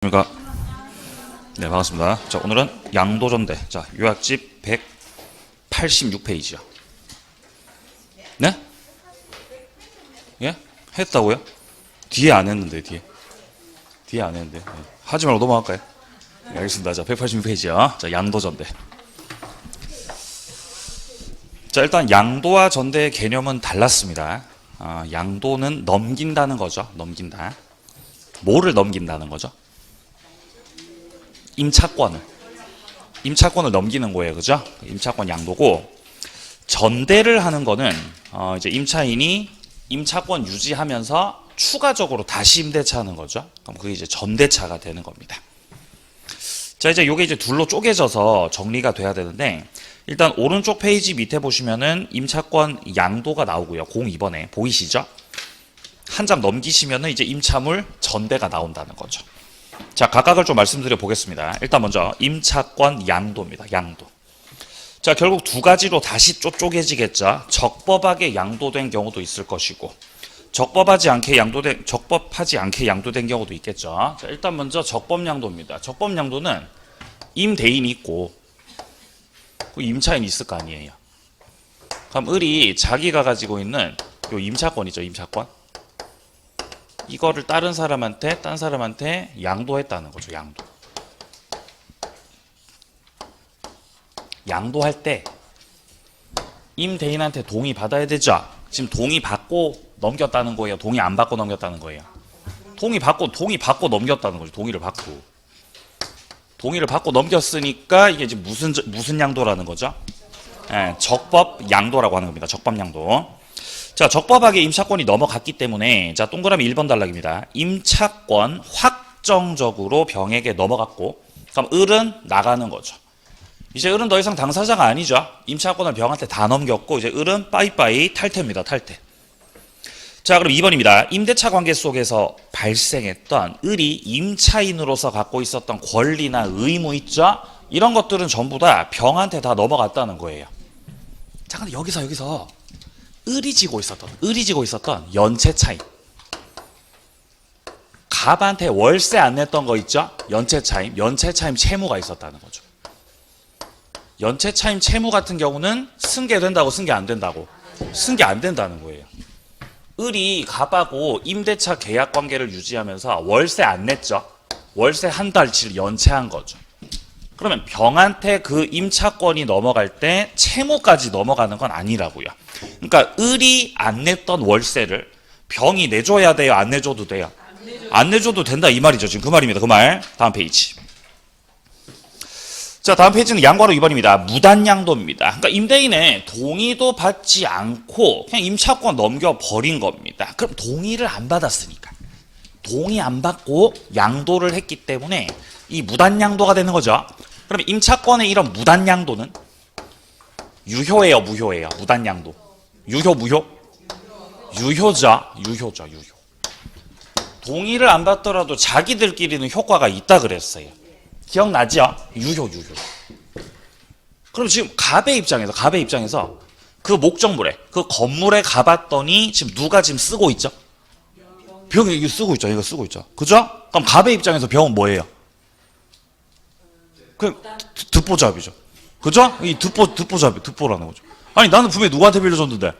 그러니까 네, 반갑습니다. 자, 오늘은 양도전대. 자, 요약집 186페이지요. 네? 예? 했다고요? 뒤에 안 했는데, 뒤에 안 했는데. 네. 하지 말고 넘어갈까요? 네, 알겠습니다. 자, 186페이지요. 자, 양도전대. 자, 일단 양도와 전대의 개념은 달랐습니다. 양도는 넘긴다는 거죠. 넘긴다. 뭐를 넘긴다는 거죠? 임차권을 넘기는 거예요. 그죠? 임차권 양도고, 전대를 하는 거는 이제 임차인이 임차권 유지하면서 추가적으로 다시 임대차 하는 거죠. 그럼 그게 이제 전대차가 되는 겁니다. 자, 이제 요게 이제 둘로 쪼개져서 정리가 돼야 되는데, 일단 오른쪽 페이지 밑에 보시면은 임차권 양도가 나오고요. 02번에 보이시죠? 한 장 넘기시면은 이제 임차물 전대가 나온다는 거죠. 자, 각각을 좀 말씀드려 보겠습니다. 일단 먼저 임차권 양도입니다. 양도. 자, 결국 두 가지로 다시 쪼개지겠죠. 적법하게 양도된 경우도 있을 것이고, 적법하지 않게 양도된 경우도 있겠죠. 자, 일단 먼저 적법 양도입니다. 적법 양도는 임대인이 있고 임차인이 있을 거 아니에요. 그럼 을이 자기가 가지고 있는 요 임차권이죠. 임차권. 이거를 딴 사람한테 양도했다는 거죠. 양도할 때 임대인한테 동의 받아야 되죠. 지금 동의 받고 넘겼다는 거예요. 동의 안 받고 넘겼다는 거예요. 동의 받고 넘겼다는 거죠. 동의를 받고 넘겼으니까 이게 지금 무슨 양도라는 거죠? 예, 적법 양도라고 하는 겁니다. 적법 양도. 자, 적법하게 임차권이 넘어갔기 때문에, 자, 동그라미 1번 단락입니다. 임차권 확정적으로 병에게 넘어갔고, 그럼 을은 나가는 거죠. 이제 을은 더 이상 당사자가 아니죠. 임차권을 병한테 다 넘겼고, 이제 을은 빠이빠이 탈퇴입니다. 탈퇴. 자, 그럼 2번입니다. 임대차 관계 속에서 발생했던 을이 임차인으로서 갖고 있었던 권리나 의무 있죠? 이런 것들은 전부 다 병한테 다 넘어갔다는 거예요. 자, 근데 여기서 을이 지고 있었던 연체 차임. 갑한테 월세 안 냈던 거 있죠? 연체 차임 채무가 있었다는 거죠. 연체 차임 채무 같은 경우는 승계된다고 승계 안 된다고? 승계 안 된다는 거예요. 을이 갑하고 임대차 계약 관계를 유지하면서 월세 안 냈죠? 월세 한 달치를 연체한 거죠. 그러면 병한테 그 임차권이 넘어갈 때 채무까지 넘어가는 건 아니라고요. 그러니까 을이 안 냈던 월세를 병이 내줘야 돼요? 안 내줘도 돼요? 안 내줘도 된다 이 말이죠. 지금 그 말입니다. 그 말. 다음 페이지. 자, 다음 페이지는 양괄호 2번입니다. 무단양도입니다. 그러니까 임대인의 동의도 받지 않고 그냥 임차권 넘겨버린 겁니다. 그럼 동의를 안 받았으니까. 동의 안 받고 양도를 했기 때문에 이 무단양도가 되는 거죠. 그러면 임차권의 이런 무단양도는 유효예요, 무효예요? 무단양도. 유효, 무효? 유효죠. 동의를 안 받더라도 자기들끼리는 효과가 있다 그랬어요. 기억나죠? 유효. 그럼 지금 갑의 입장에서 그 목적물에, 그 건물에 가봤더니 지금 누가 지금 쓰고 있죠? 병이 이거 쓰고 있죠. 그죠? 그럼 갑의 입장에서 병은 뭐예요? 그 듣보잡이죠. 그죠? 이 듣보라는 거죠. 아니, 나는 분명히 누구한테 빌려줬는데,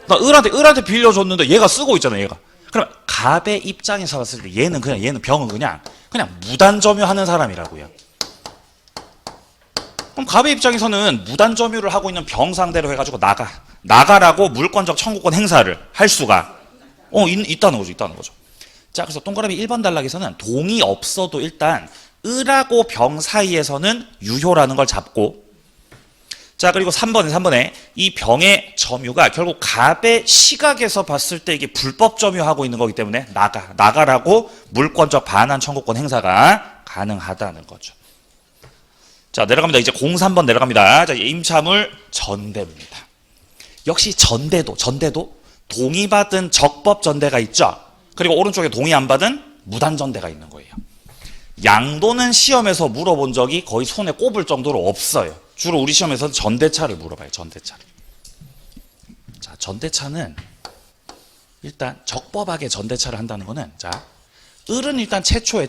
나 을한테 빌려줬는데 얘가 쓰고 있잖아, 얘가. 그럼 갑의 입장에서 봤을 때 얘는 병은 그냥 무단점유하는 사람이라고요. 그럼 갑의 입장에서는 무단점유를 하고 있는 병 상대로 해가지고 나가라고 물권적 청구권 행사를 할 수가 있다는 거죠. 자, 그래서 동그라미 1번 단락에서는 동의 없어도 일단 을하고 병 사이에서는 유효라는 걸 잡고, 자, 그리고 3번에 이 병의 점유가 결국 갑의 시각에서 봤을 때 이게 불법 점유하고 있는 거기 때문에 나가라고 물권적 반환 청구권 행사가 가능하다는 거죠. 자, 내려갑니다. 이제 03번 내려갑니다. 자, 임차물 전대입니다. 역시 전대도 동의받은 적법 전대가 있죠. 그리고 오른쪽에 동의 안 받은 무단 전대가 있는 거예요. 양도는 시험에서 물어본 적이 거의 손에 꼽을 정도로 없어요. 주로 우리 시험에서는 전대차를 물어봐요. 전대차를. 자, 전대차는 일단 적법하게 전대차를 한다는 거는, 자, 을은 일단 최초에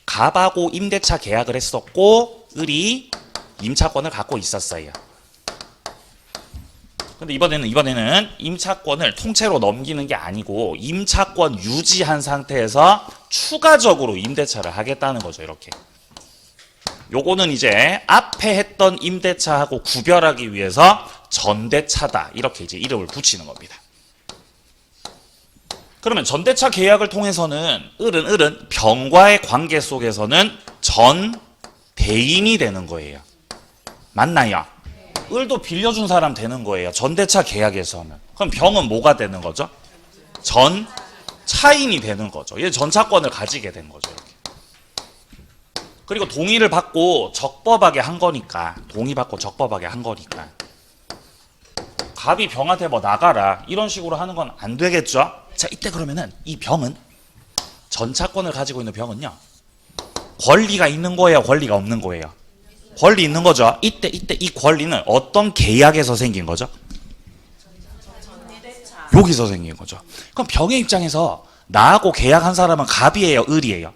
갑하고 임대차 계약을 했었고 을이 임차권을 갖고 있었어요. 근데 이번에는 임차권을 통째로 넘기는 게 아니고 임차권 유지한 상태에서 추가적으로 임대차를 하겠다는 거죠. 이렇게. 요거는 이제 앞에 했던 임대차하고 구별하기 위해서 전대차다. 이렇게 이제 이름을 붙이는 겁니다. 그러면 전대차 계약을 통해서는 을은 병과의 관계 속에서는 전대인이 되는 거예요. 맞나요? 을도 빌려준 사람 되는 거예요. 전대차 계약에서는. 그럼 병은 뭐가 되는 거죠? 전차인이 되는 거죠. 얘 전차권을 가지게 된 거죠. 이렇게. 그리고 동의를 받고 적법하게 한 거니까. 갑이 병한테 뭐 나가라 이런 식으로 하는 건 안 되겠죠? 자, 이때 그러면은 이 병은 전차권을 가지고 있는 병은요. 권리가 있는 거예요, 권리가 없는 거예요? 권리 있는 거죠. 이때 이 권리는 어떤 계약에서 생긴 거죠? 여기서 생긴 거죠. 그럼 병의 입장에서 나하고 계약한 사람은 갑이에요, 을이에요?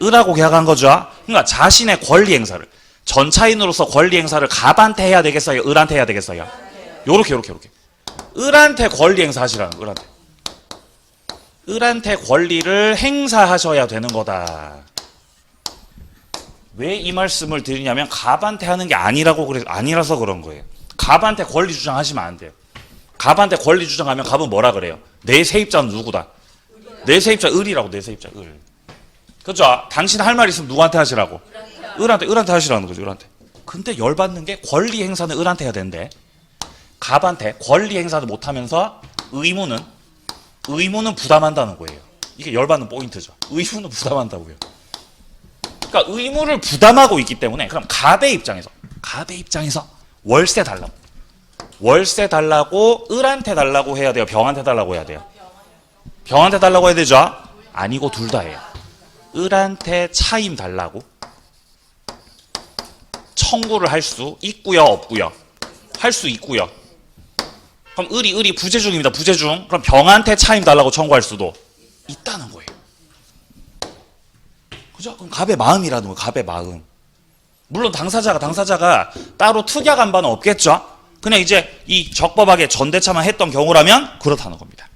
을하고 계약한 거죠. 그러니까 자신의 권리 행사를 전차인으로서 권리 행사를 갑한테 해야 되겠어요, 을한테 해야 되겠어요? 요렇게. 을한테 권리 행사하시라는 거, 을한테 권리를 행사하셔야 되는 거다. 왜 이 말씀을 드리냐면 갑한테 하는 게 아니라서 그런 거예요. 갑한테 권리 주장하시면 안 돼요. 갑한테 권리 주장하면 갑은 뭐라 그래요? 내 세입자는 누구다? 내 세입자 을이라고. 내 세입자 을. 그죠? 당신 할 말 있으면 누구한테 하시라고? 을한테 하시라는 거죠. 을한테. 근데 열받는 게 권리 행사는 을한테 해야 되는데 갑한테 권리 행사도 못하면서 의무는 부담한다는 거예요. 이게 열받는 포인트죠. 의무는 부담한다고요. 그러니까 의무를 부담하고 있기 때문에 그럼 갑의 입장에서 월세 달라고 을한테 달라고 해야 돼요? 병한테 달라고 해야 돼요? 병한테 달라고 해야 되죠? 아니고 둘 다 해요. 을한테 차임 달라고 청구를 할 수 있고요, 없고요? 할 수 있고요. 그럼 을이 부재중입니다. 부재중. 그럼 병한테 차임 달라고 청구할 수도 있다는 거예요. 그죠? 그럼 갑의 마음이라는 거예요. 갑의 마음. 물론 당사자가 따로 특약한 바는 없겠죠? 그냥 이제 이 적법하게 전대차만 했던 경우라면 그렇다는 겁니다.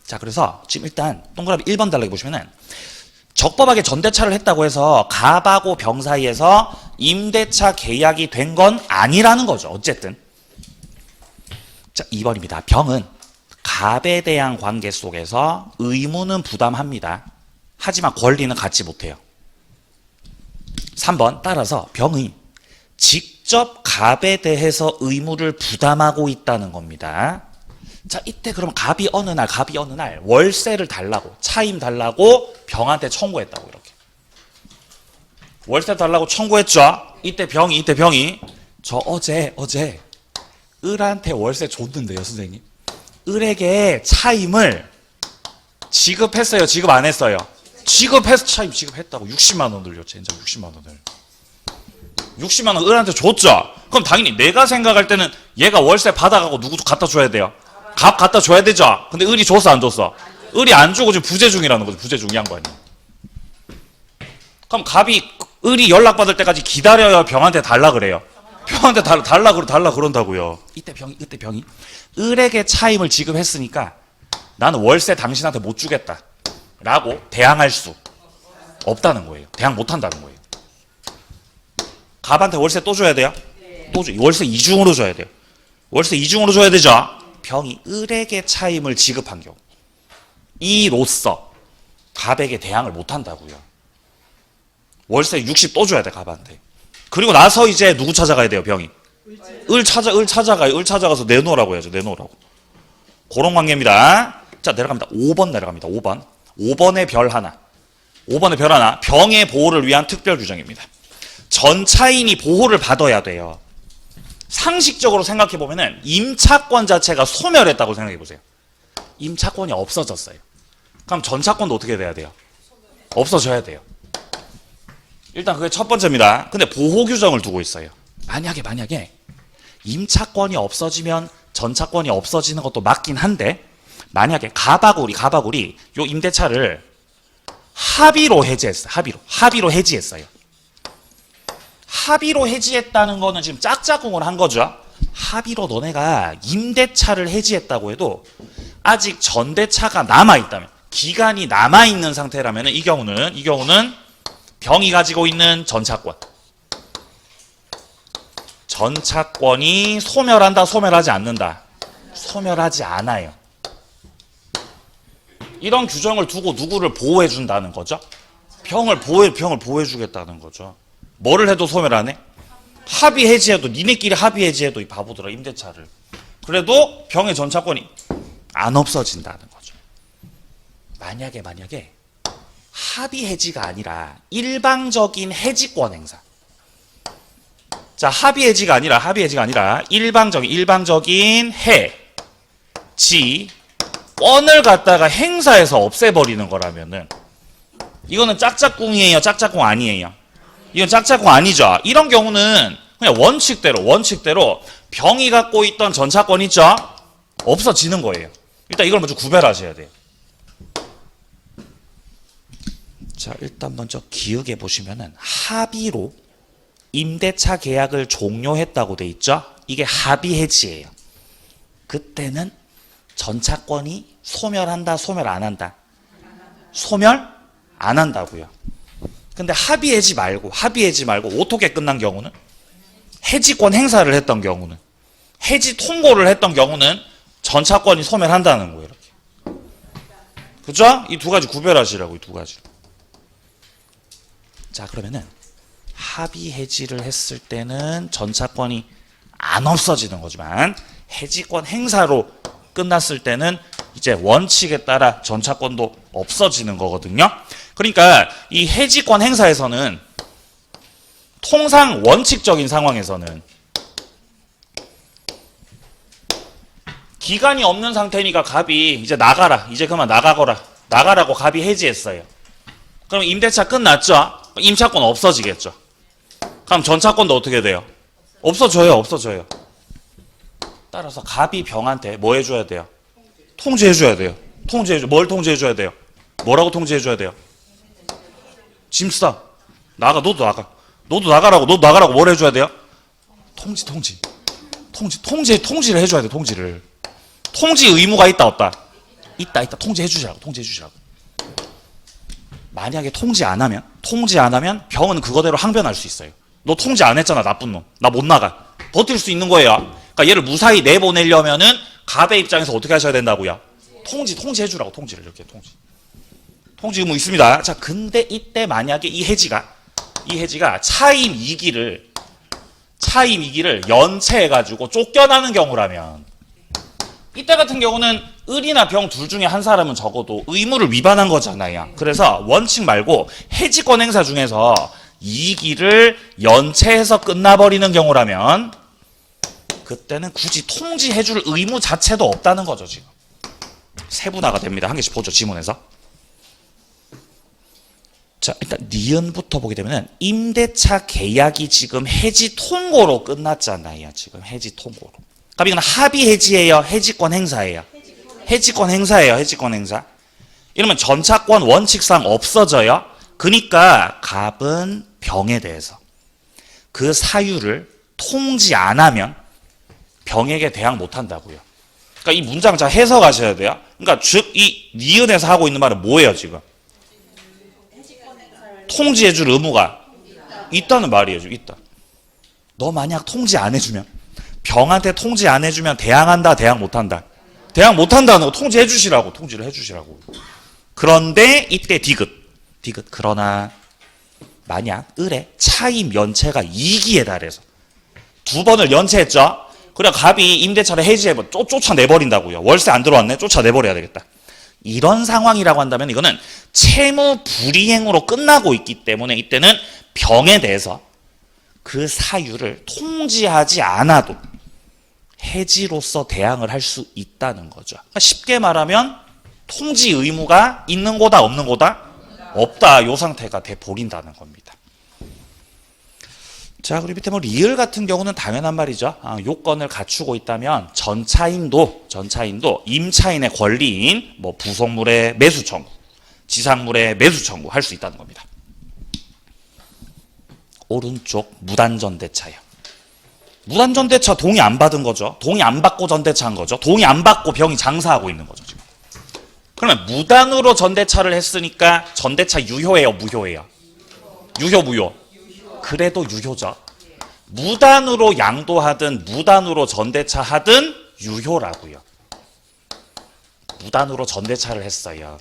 자, 그래서 지금 일단 동그라미 1번 달라고 보시면은 적법하게 전대차를 했다고 해서 갑하고 병 사이에서 임대차 계약이 된 건 아니라는 거죠. 어쨌든. 자, 2번입니다. 병은 갑에 대한 관계 속에서 의무는 부담합니다. 하지만 권리는 갖지 못해요. 3번 따라서 병이 직접 갑에 대해서 의무를 부담하고 있다는 겁니다. 자, 이때 그럼 갑이 어느 날 월세를 달라고, 차임 달라고 병한테 청구했다고. 이렇게 월세 달라고 청구했죠. 이때 병이 저 어제 을한테 월세 줬는데요, 선생님. 을에게 차임을 지급했어요, 지급 안 했어요? 지급해서 차임 지급했다고. 60만 원을요. 진짜 60만 원을. 60만 원 을한테 줬죠. 그럼 당연히 내가 생각할 때는 얘가 월세 받아가고 누구 갖다 줘야 돼요? 갑 갖다 줘야 되죠. 근데 을이 줬어, 안 줬어? 을이 안 주고 지금 부재중이라는 거죠. 부재중 양반이. 그럼 갑이 을이 연락받을 때까지 기다려야 병한테 달라 그래요. 병한테 달라 그런다고요. 이때 병이 을에게 차임을 지급했으니까 나는 월세 당신한테 못 주겠다 라고 대항할 수 없다는 거예요. 대항 못 한다는 거예요. 갑한테 월세 또 줘야 돼요? 또 월세 이중으로 줘야 돼요. 월세 이중으로 줘야 되죠. 병이 을에게 차임을 지급한 경우 이로써 갑에게 대항을 못 한다고요. 월세 60 또 줘야 돼, 갑한테. 그리고 나서 이제 누구 찾아가야 돼요, 병이? 을 찾아가서 내놓으라고 해야죠. 내놓으라고. 그런 관계입니다. 자, 내려갑니다. 5번 내려갑니다. 5번의 별 하나. 병의 보호를 위한 특별 규정입니다. 전차인이 보호를 받아야 돼요. 상식적으로 생각해 보면은 임차권 자체가 소멸했다고 생각해 보세요. 임차권이 없어졌어요. 그럼 전차권도 어떻게 돼야 돼요? 없어져야 돼요. 일단 그게 첫 번째입니다. 근데 보호 규정을 두고 있어요. 만약에 임차권이 없어지면 전차권이 없어지는 것도 맞긴 한데 만약에 갑하고 을이 요 임대차를 합의로 해지했어요. 합의로 해지했어요. 합의로 해지했다는 거는 지금 짝짝꿍을 한 거죠. 합의로 너네가 임대차를 해지했다고 해도 아직 전대차가 남아있다면, 기간이 남아있는 상태라면 이 경우는 병이 가지고 있는 전차권이 소멸한다, 소멸하지 않는다? 소멸하지 않아요. 이런 규정을 두고 누구를 보호해 준다는 거죠? 병을 보호해 주겠다는 거죠. 뭐를 해도 소멸 안 해? 합의 해지해도, 니네끼리 합의 해지해도 이 바보들아, 임대차를. 그래도 병의 전차권이 안 없어진다는 거죠. 만약에 합의 해지가 아니라 일방적인 해지권 행사. 자, 합의 해지가 아니라 일방적인 해지권을 갖다가 행사해서 없애버리는 거라면은 이거는 짝짝꿍이에요, 짝짝꿍 아니에요? 이건 짝짝꿍 아니죠. 이런 경우는 그냥 원칙대로 병이 갖고 있던 전차권 있죠? 없어지는 거예요. 일단 이걸 먼저 구별하셔야 돼요. 자, 일단 먼저 기억해 보시면은 합의로 임대차 계약을 종료했다고 돼 있죠? 이게 합의 해지예요. 그때는 전차권이 소멸한다, 소멸 안 한다? 소멸 안 한다고요. 근데 합의 해지 말고 어떻게 끝난 경우는? 해지권 행사를 했던 경우는, 해지 통고를 했던 경우는 전차권이 소멸한다는 거예요. 이렇게. 그죠? 이 두 가지 구별하시라고, 이 두 가지. 자, 그러면은 합의 해지를 했을 때는 전차권이 안 없어지는 거지만 해지권 행사로 끝났을 때는 이제 원칙에 따라 전차권도 없어지는 거거든요. 그러니까 이 해지권 행사에서는 통상 원칙적인 상황에서는 기간이 없는 상태니까 갑이 이제 나가라, 이제 그만 나가라고 갑이 해지했어요. 그럼 임대차 끝났죠? 임차권 없어지겠죠. 그럼 전차권도 어떻게 돼요? 없어져요. 따라서 갑이 병한테 뭐 해줘야 돼요? 통지해줘야 돼요. 뭘 통지해줘야 돼요? 뭐라고 통지해줘야 돼요? 짐 싸. 너도 나가라고 뭘 해줘야 돼요? 통지를 해줘야 돼, 통지를. 통지 의무가 있다, 없다? 있다. 통지해주시라고. 만약에 통지 안 하면 병은 그거대로 항변할 수 있어요. 너 통지 안 했잖아, 나쁜 놈. 나 못 나가. 버틸 수 있는 거예요. 그러니까 얘를 무사히 내보내려면은 갑의 입장에서 어떻게 하셔야 된다고요? 통지해주라고, 통지를. 이렇게 통지 의무 있습니다. 자, 근데 이때 만약에 이 해지가 차임 2기를 연체해가지고 쫓겨나는 경우라면, 이때 같은 경우는 을이나 병 둘 중에 한 사람은 적어도 의무를 위반한 거잖아요. 그래서 원칙 말고 해지권 행사 중에서 2기를 연체해서 끝나버리는 경우라면 그때는 굳이 통지해줄 의무 자체도 없다는 거죠. 지금 세분화가 됩니다. 한 개씩 보죠, 지문에서. 자, 일단 니은부터 보게 되면은 임대차 계약이 지금 해지 통고로 끝났잖아요. 지금 해지 통고로. 그럼 이건 합의 해지예요, 해지권 행사예요? 해지권 행사예요. 이러면 전차권 원칙상 없어져요. 그러니까 갑은 병에 대해서 그 사유를 통지 안 하면 병에게 대항 못 한다고요. 그러니까 이 문장 잘 해석하셔야 돼요. 그러니까 즉 이 니은에서 하고 있는 말은 뭐예요, 지금? 통지해줄 의무가 있다는 말이에요, 지금. 있다. 너 만약 통지 안 해주면, 병한테 통지 안 해주면 대항한다, 대항 못 한다? 대항 못 한다는 거 통지를 해주시라고. 그런데 이때 디귿. 그러나 만약 을의 차임 연체가 2기에 달해서 2번을 연체했죠. 그래 갑이 임대차를 해지해버 쫓아내버린다고요. 월세 안 들어왔네, 쫓아내버려야 되겠다. 이런 상황이라고 한다면 이거는 채무 불이행으로 끝나고 있기 때문에 이때는 병에 대해서 그 사유를 통지하지 않아도 해지로서 대항을 할 수 있다는 거죠. 그러니까 쉽게 말하면 통지 의무가 있는 거다, 없는 거다? 없다. 이 상태가 돼 버린다는 겁니다. 자, 그리고 밑에 리을 같은 경우는 당연한 말이죠. 요건을 갖추고 있다면 전차인도 임차인의 권리인 부속물의 매수 청구, 지상물의 매수 청구할 수 있다는 겁니다. 오른쪽 무단전대차요. 무단전대차 동의 안 받은 거죠. 동의 안 받고 전대차한 거죠. 동의 안 받고 병이 장사하고 있는 거죠, 지금. 그러면 무단으로 전대차를 했으니까 전대차 유효예요, 무효예요? 유효, 무효? 그래도 유효죠. 무단으로 양도하든 무단으로 전대차 하든 유효라고요. 무단으로 전대차를 했어요.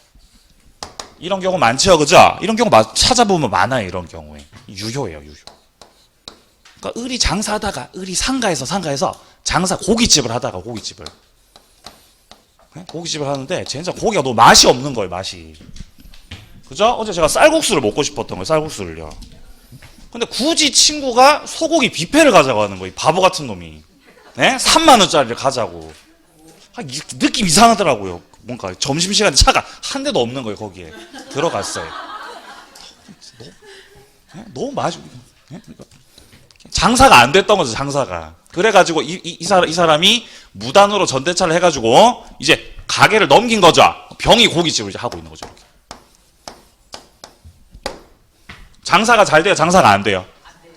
이런 경우 많죠, 그죠? 이런 경우 찾아보면 많아요, 이런 경우에. 유효예요, 유효. 그러니까 을이 장사하다가, 을이 상가에서 고깃집을 하다가, 고깃집을 하는데 진짜 고기가 너무 맛이 없는 거예요, 맛이. 그죠? 어제 제가 쌀국수를 먹고 싶었던 거예요, 쌀국수를요. 근데 굳이 친구가 소고기 뷔페를 가자고 하는 거예요, 바보 같은 놈이. 네? 3만 원짜리를 가자고. 느낌 이상하더라고요. 뭔가 점심시간에 차가 한 대도 없는 거예요, 거기에. 들어갔어요. 너무 맛이. 장사가 안 됐던 거죠, 장사가. 그래가지고 이 사람이 무단으로 전대차를 해가지고 이제 가게를 넘긴 거죠. 병이 고깃집을 이제 하고 있는 거죠, 이렇게. 장사가 잘 돼요, 장사가 안 돼요?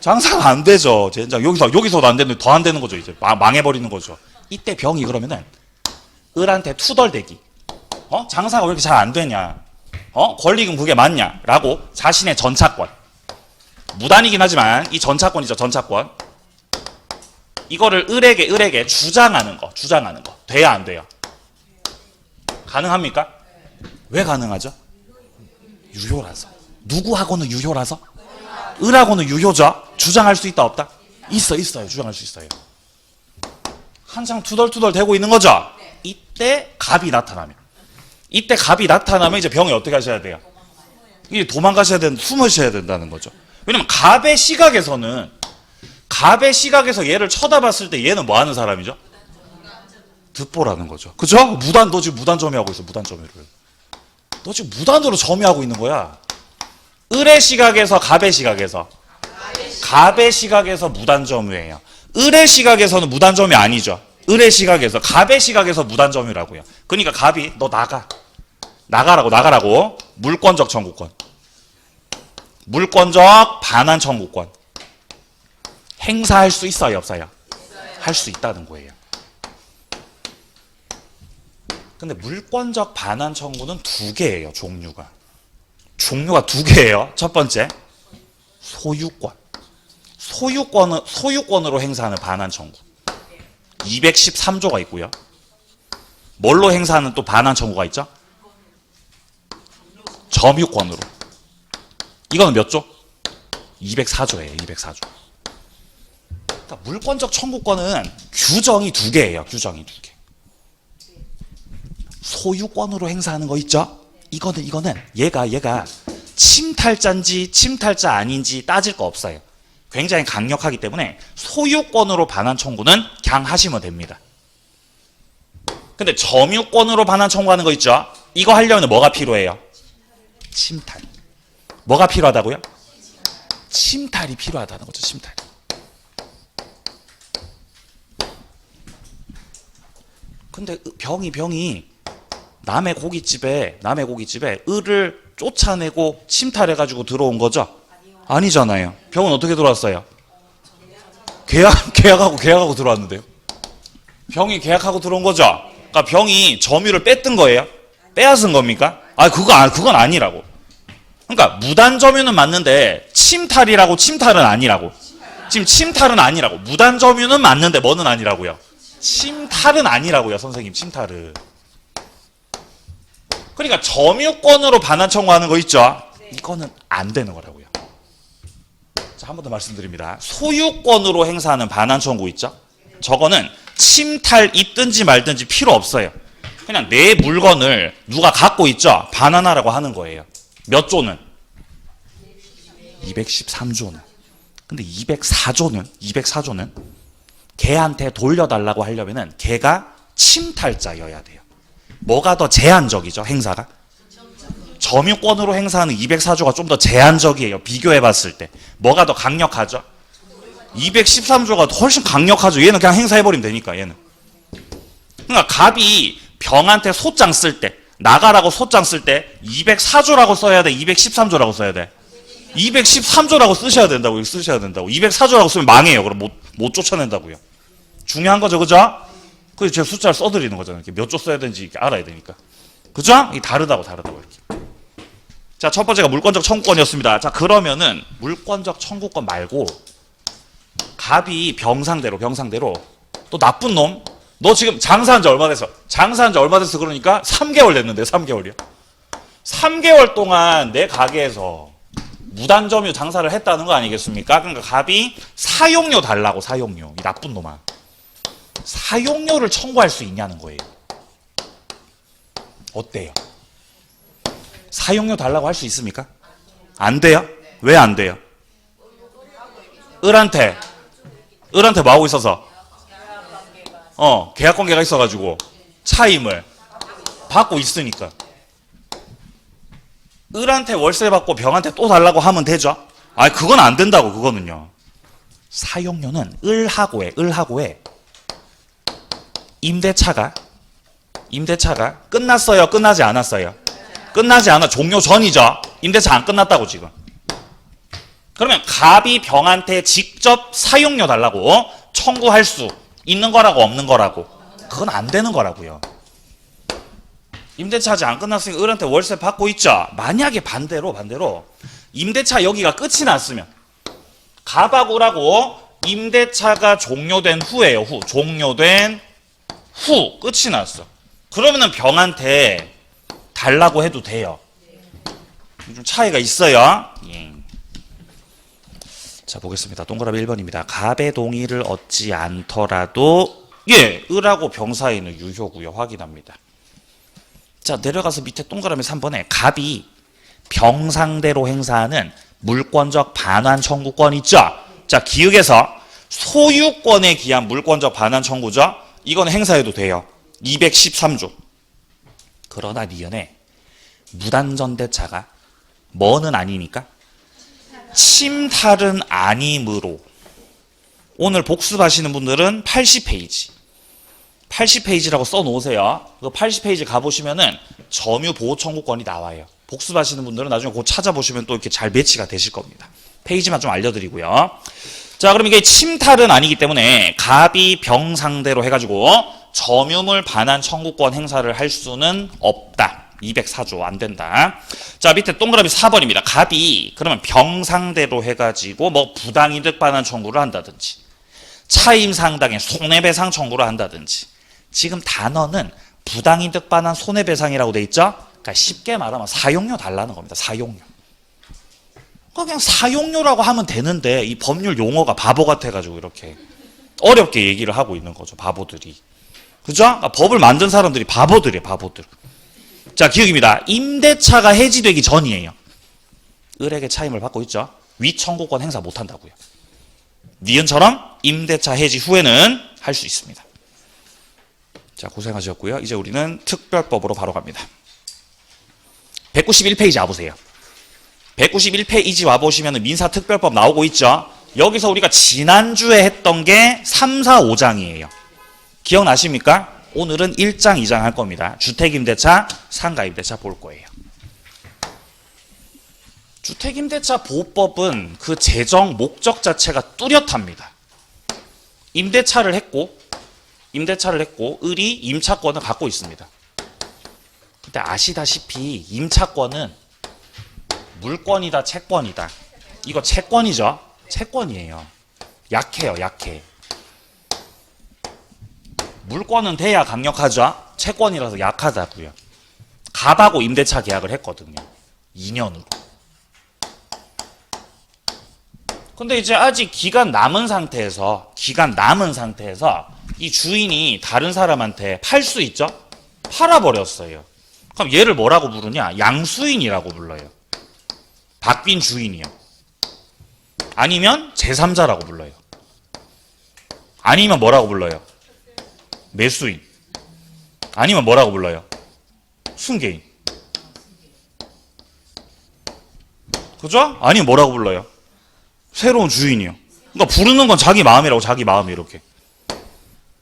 장사가 안 되죠. 진짜 여기서도 안 되는데 더 안 되는 거죠, 이제. 망해버리는 거죠. 이때 병이 그러면은 을한테 투덜대기. 장사가 왜 이렇게 잘 안 되냐? 권리금 그게 맞냐? 라고 자신의 전차권. 무단이긴 하지만 이 전차권이죠, 전차권. 이거를 을에게 주장하는 거. 돼야 안 돼요? 가능합니까? 왜 가능하죠? 유효라서. 누구하고는 유효라서? 을하고는 유효죠? 주장할 수 있다, 없다? 있어요. 주장할 수 있어요. 한창 투덜투덜 대고 있는 거죠? 이때 갑이 나타나면. 이제 병이 어떻게 하셔야 돼요? 이제 도망가셔야 되는데 숨으셔야 된다는 거죠. 왜냐면 갑의 시각에서 얘를 쳐다봤을 때 얘는 뭐 하는 사람이죠? 득보라는 거죠. 그죠? 너 지금 무단 점유하고 있어, 무단 점유를. 너 지금 무단으로 점유하고 있는 거야. 을의 시각에서, 갑의 시각에서 무단 점유예요. 을의 시각에서는 무단 점유 아니죠. 을의 시각에서, 갑의 시각에서 무단 점유라고요. 그러니까 갑이 너 나가라고. 물권적 청구권. 물권적 반환 청구권. 행사할 수 있어요, 없어요? 할 수 있다는 거예요. 근데 물권적 반환 청구는 두 개예요, 종류가 두 개예요. 첫 번째, 소유권으로 행사하는 반환 청구. 213조가 있고요. 뭘로 행사하는 또 반환 청구가 있죠? 점유권으로. 이거는 몇 조? 204조예요, 204조. 그러니까 물권적 청구권은 규정이 두 개예요, 규정이 두 개. 소유권으로 행사하는 거 있죠? 이거는 얘가 침탈자인지 침탈자 아닌지 따질 거 없어요. 굉장히 강력하기 때문에 소유권으로 반환 청구는 그냥 하시면 됩니다. 근데 점유권으로 반환 청구하는 거 있죠? 이거 하려면 뭐가 필요해요? 침탈. 뭐가 필요하다고요? 침탈이 필요하다는 거죠, 침탈. 근데 병이 남의 고깃집에 을을 쫓아내고 침탈해가지고 들어온 거죠? 아니잖아요. 병은 어떻게 들어왔어요? 계약하고 들어왔는데요. 병이 계약하고 들어온 거죠? 그러니까 병이 점유를 뺐던 거예요? 빼앗은 겁니까? 그건 아니라고. 그러니까 무단 점유는 맞는데 침탈은 아니라고. 지금 침탈은 아니라고. 무단 점유는 맞는데 뭐는 아니라고요? 침탈은 아니라고요, 선생님. 침탈은. 그러니까 점유권으로 반환 청구하는 거 있죠? 이거는 안 되는 거라고요. 자, 한 번 더 말씀드립니다. 소유권으로 행사하는 반환 청구 있죠? 저거는 침탈 있든지 말든지 필요 없어요. 그냥 내 물건을 누가 갖고 있죠? 반환하라고 하는 거예요. 몇 조는? 213조는. 근데 204조는 걔한테 돌려달라고 하려면은 걔가 침탈자여야 돼요. 뭐가 더 제한적이죠, 행사가? 점유권으로 행사하는 204조가 좀 더 제한적이에요. 비교해 봤을 때. 뭐가 더 강력하죠? 213조가 훨씬 강력하죠. 얘는 그냥 행사해버리면 되니까, 얘는. 그러니까 갑이 병한테 소장 쓸 때, 나가라고 소장 쓸 때 204조라고 써야 돼? 213조라고 써야 돼? 213조라고 쓰셔야 된다고. 204조라고 쓰면 망해요. 그럼 못 쫓아낸다고요. 중요한 거죠, 그죠? 그래서 제가 숫자를 써드리는 거잖아요. 몇 조 써야 되는지 이렇게 알아야 되니까. 그죠? 이게 다르다고 이렇게. 자, 첫 번째가 물권적 청구권이었습니다. 자, 그러면은 물권적 청구권 말고 갑이 병상대로 또 나쁜 놈. 너 지금 장사한 지 얼마 됐어? 그러니까 3개월 됐는데 3개월이야. 3개월 동안 내 가게에서 무단점유 장사를 했다는 거 아니겠습니까? 그러니까 갑이 사용료 달라고. 사용료. 이 나쁜 놈아. 사용료를 청구할 수 있냐는 거예요. 어때요? 사용료 달라고 할 수 있습니까? 안 돼요? 왜 안 돼요? 을한테 뭐 하고 있어서? 계약관계가 있어가지고 차임을 받고 있으니까. 을한테 월세 받고 병한테 또 달라고 하면 되죠? 아니, 그건 안 된다고. 그거는요. 사용료는 을하고에 임대차가 끝났어요? 끝나지 않았어요? 끝나지 않아. 종료 전이죠. 임대차 안 끝났다고 지금. 그러면 갑이 병한테 직접 사용료 달라고 청구할 수 있는 거라고 없는 거라고? 그건 안 되는 거라고요. 임대차 아직 안 끝났으니까 을한테 월세 받고 있죠. 만약에 반대로 임대차 여기가 끝이 났으면 갑하고 을하고 임대차가 종료된 후예요. 종료된 후 끝이 났어. 그러면은 병한테 달라고 해도 돼요. 좀 차이가 있어요. 예. 자, 보겠습니다. 동그라미 1번입니다. 갑의 동의를 얻지 않더라도 을하고 병 사이는 유효고요. 확인합니다. 자, 내려가서 밑에 동그라미 3번에 갑이 병 상대로 행사하는 물권적 반환 청구권 있죠? 자, 기역에서 소유권에 기한 물권적 반환 청구죠? 이건 행사해도 돼요. 213조. 그러나 니은에 무단전대차가 뭐는 아니니까? 침탈은 아니므로. 오늘 복습하시는 분들은 80페이지라고 써놓으세요. 그 80페이지 가보시면은 점유보호 청구권이 나와요. 복습하시는 분들은 나중에 그거 찾아보시면 또 이렇게 잘 매치가 되실 겁니다. 페이지만 좀 알려드리고요. 자, 그럼 이게 침탈은 아니기 때문에 갑이 병 상대로 해가지고 점유물 반환 청구권 행사를 할 수는 없다. 204조 안 된다. 자, 밑에 동그라미 4번입니다. 갑이 그러면 병 상대로 해가지고 뭐 부당이득 반환 청구를 한다든지 차임 상당의 손해배상 청구를 한다든지. 지금 단어는 부당이득 반환 손해배상이라고 돼 있죠? 그러니까 쉽게 말하면 사용료 달라는 겁니다. 사용료. 그냥 사용료라고 하면 되는데 이 법률 용어가 바보 같아가지고 이렇게 어렵게 얘기를 하고 있는 거죠. 바보들이. 그죠? 그러니까 법을 만든 사람들이 바보들이에요. 바보들. 자, 기억입니다. 임대차가 해지되기 전이에요. 을에게 차임을 받고 있죠. 위청구권 행사 못한다고요. 니은처럼 임대차 해지 후에는 할 수 있습니다. 자, 고생하셨고요. 이제 우리는 특별법으로 바로 갑니다. 191페이지 와보세요. 191페이지 와보시면 민사특별법 나오고 있죠. 여기서 우리가 지난주에 했던 게 3, 4, 5장이에요. 기억나십니까? 오늘은 1장, 2장 할 겁니다. 주택임대차, 상가임대차 볼 거예요. 주택임대차 보호법은 그 제정 목적 자체가 뚜렷합니다. 임대차를 했고 을이 임차권을 갖고 있습니다. 근데 아시다시피 임차권은 물권이다, 채권이다. 이거 채권이죠? 채권이에요. 약해요, 약해. 물권은 돼야 강력하죠? 채권이라서 약하다고요. 갑하고 임대차 계약을 했거든요. 2년으로. 근데 이제 아직 기간 남은 상태에서 이 주인이 다른 사람한테 팔 수 있죠? 팔아버렸어요. 그럼 얘를 뭐라고 부르냐? 양수인이라고 불러요. 바뀐 주인이요. 아니면 제3자라고 불러요. 아니면 뭐라고 불러요? 매수인. 아니면 뭐라고 불러요? 승계인. 그죠? 아니면 뭐라고 불러요? 새로운 주인이요. 그러니까 부르는 건 자기 마음이라고. 자기 마음이 이렇게.